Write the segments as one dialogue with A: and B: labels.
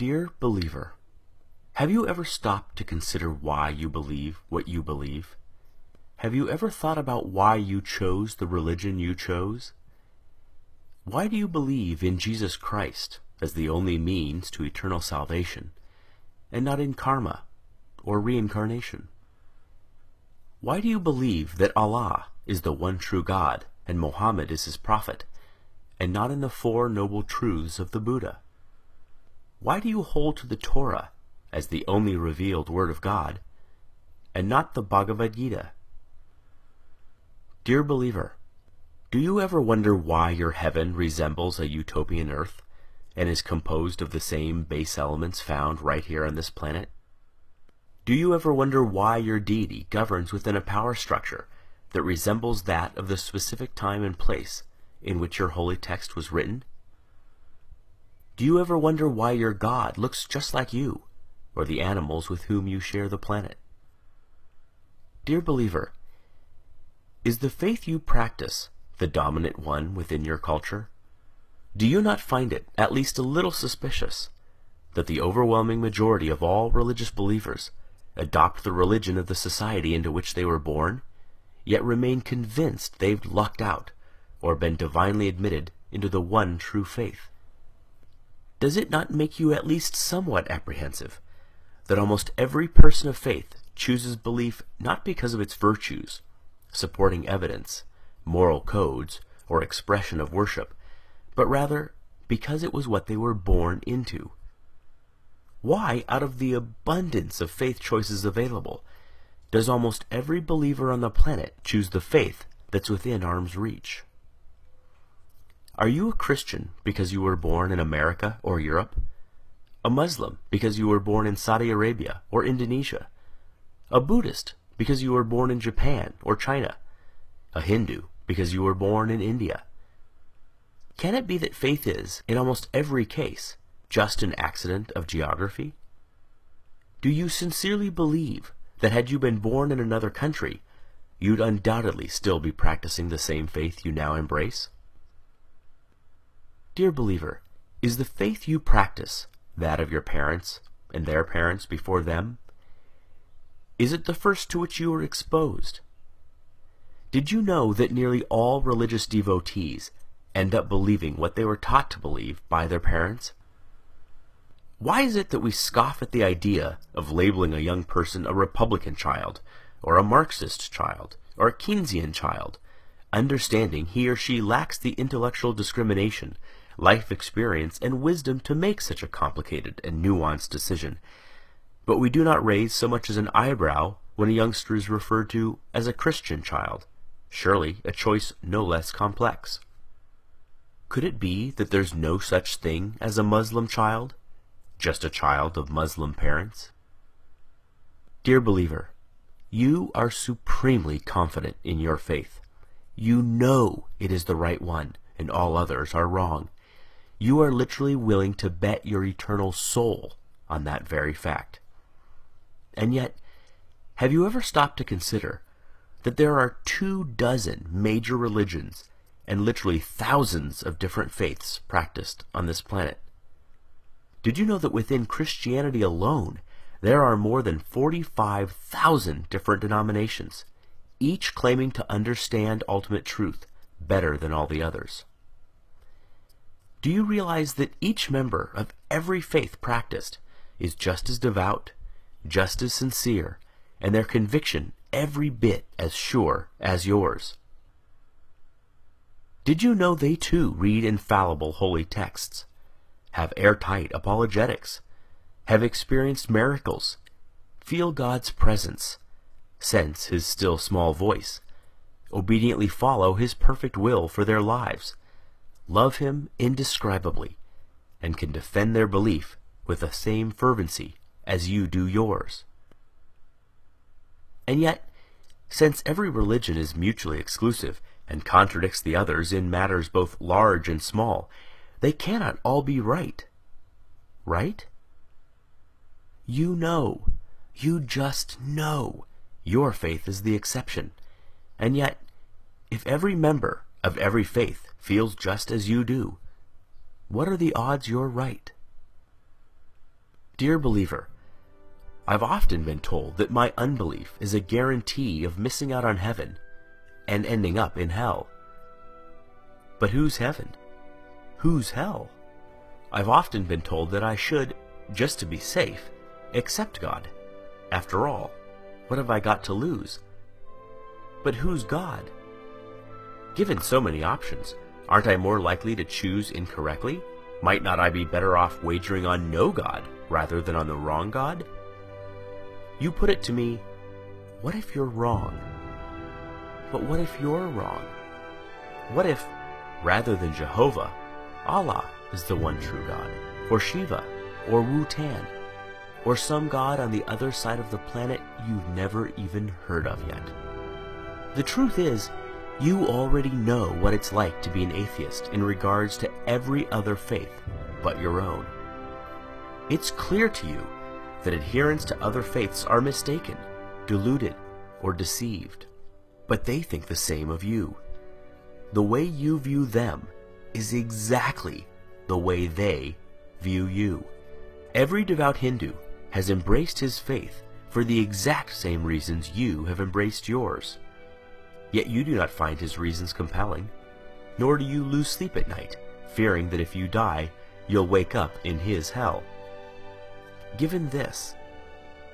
A: Dear believer, have you ever stopped to consider why you believe what you believe? Have you ever thought about why you chose the religion you chose? Why do you believe in Jesus Christ as the only means to eternal salvation, and not in karma or reincarnation? Why do you believe that Allah is the one true God and Muhammad is his prophet, and not in the Four Noble Truths of the Buddha? Why do you hold to the Torah as the only revealed word of God, and not the Bhagavad Gita? Dear believer, do you ever wonder why your heaven resembles a utopian earth, and is composed of the same base elements found right here on this planet? Do you ever wonder why your deity governs within a power structure that resembles that of the specific time and place in which your holy text was written? Do you ever wonder why your God looks just like you, or the animals with whom you share the planet? Dear believer, is the faith you practice the dominant one within your culture? Do you not find it at least a little suspicious that the overwhelming majority of all religious believers adopt the religion of the society into which they were born, yet remain convinced they've lucked out or been divinely admitted into the one true faith? Does it not make you at least somewhat apprehensive that almost every person of faith chooses belief not because of its virtues, supporting evidence, moral codes, or expression of worship, but rather because it was what they were born into? Why, out of the abundance of faith choices available, does almost every believer on the planet choose the faith that's within arm's reach? Are you a Christian because you were born in America or Europe? A Muslim because you were born in Saudi Arabia or Indonesia? A Buddhist because you were born in Japan or China? A Hindu because you were born in India? Can it be that faith is, in almost every case, just an accident of geography? Do you sincerely believe that had you been born in another country, you'd undoubtedly still be practicing the same faith you now embrace? Dear believer, is the faith you practice that of your parents and their parents before them? Is it the first to which you were exposed? Did you know that nearly all religious devotees end up believing what they were taught to believe by their parents? Why is it that we scoff at the idea of labeling a young person a Republican child, or a Marxist child, or a Keynesian child, understanding he or she lacks the intellectual discrimination, life experience, and wisdom to make such a complicated and nuanced decision, but we do not raise so much as an eyebrow when a youngster is referred to as a Christian child, surely a choice no less complex? Could it be that there's no such thing as a Muslim child, just a child of Muslim parents? Dear believer, you are supremely confident in your faith. You know it is the right one, and all others are wrong. You are literally willing to bet your eternal soul on that very fact. And yet, have you ever stopped to consider that there are 24 major religions and literally thousands of different faiths practiced on this planet? Did you know that within Christianity alone, there are more than 45,000 different denominations, each claiming to understand ultimate truth better than all the others? Do you realize that each member of every faith practiced is just as devout, just as sincere, and their conviction every bit as sure as yours? Did you know they too read infallible holy texts, have airtight apologetics, have experienced miracles, feel God's presence, sense His still small voice, obediently follow His perfect will for their lives, love Him indescribably, and can defend their belief with the same fervency as you do yours? And yet, since every religion is mutually exclusive and contradicts the others in matters both large and small, they cannot all be right. Right? You know, you just know, your faith is the exception. And yet, if every member of every faith feels just as you do, what are the odds you're right? Dear believer, I've often been told that my unbelief is a guarantee of missing out on heaven and ending up in hell. But who's heaven? Who's hell? I've often been told that I should, just to be safe, accept God. After all, what have I got to lose? But who's God? Given so many options, aren't I more likely to choose incorrectly? Might not I be better off wagering on no God rather than on the wrong God? You put it to me, what if you're wrong? But what if you're wrong? What if, rather than Jehovah, Allah is the one true God, or Shiva, or Wu-Tan, or some god on the other side of the planet you've never even heard of yet? The truth is, you already know what it's like to be an atheist in regards to every other faith but your own. It's clear to you that adherents to other faiths are mistaken, deluded, or deceived, but they think the same of you. The way you view them is exactly the way they view you. Every devout Hindu has embraced his faith for the exact same reasons you have embraced yours. Yet you do not find his reasons compelling, nor do you lose sleep at night, fearing that if you die, you'll wake up in his hell. Given this,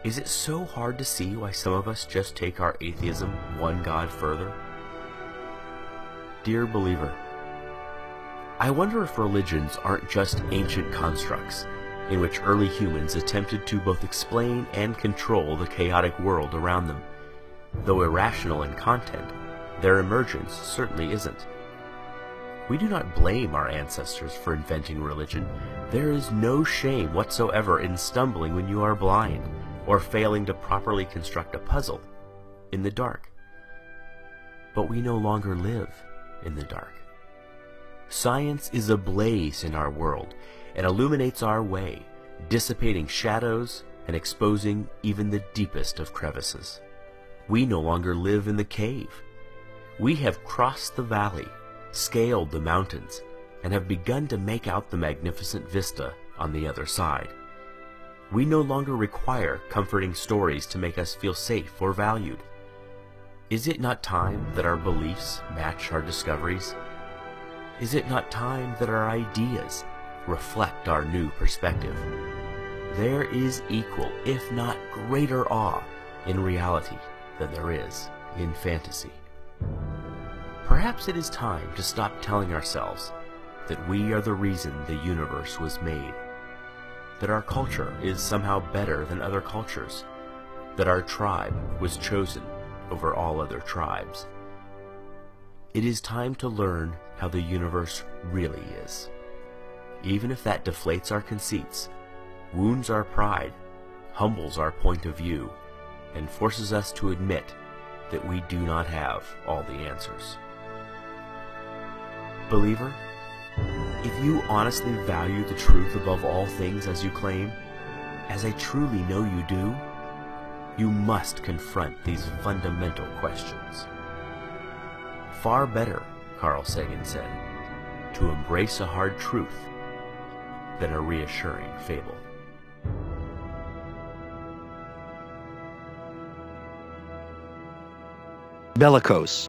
A: is it so hard to see why some of us just take our atheism one God further? Dear believer, I wonder if religions aren't just ancient constructs in which early humans attempted to both explain and control the chaotic world around them. Though irrational in content, their emergence certainly isn't. We do not blame our ancestors for inventing religion. There is no shame whatsoever in stumbling when you are blind, or failing to properly construct a puzzle in the dark. But we no longer live in the dark. Science is ablaze in our world and illuminates our way, dissipating shadows and exposing even the deepest of crevices. We no longer live in the cave. We have crossed the valley, scaled the mountains, and have begun to make out the magnificent vista on the other side. We no longer require comforting stories to make us feel safe or valued. Is it not time that our beliefs match our discoveries? Is it not time that our ideas reflect our new perspective? There is equal, if not greater awe in reality than there is in fantasy. Perhaps it is time to stop telling ourselves that we are the reason the universe was made, that our culture is somehow better than other cultures, that our tribe was chosen over all other tribes. It is time to learn how the universe really is, even if that deflates our conceits, wounds our pride, humbles our point of view, and forces us to admit that we do not have all the answers. Believer, if you honestly value the truth above all things as you claim, as I truly know you do, you must confront these fundamental questions. Far better, Carl Sagan said, to embrace a hard truth than a reassuring fable.
B: Bellicose.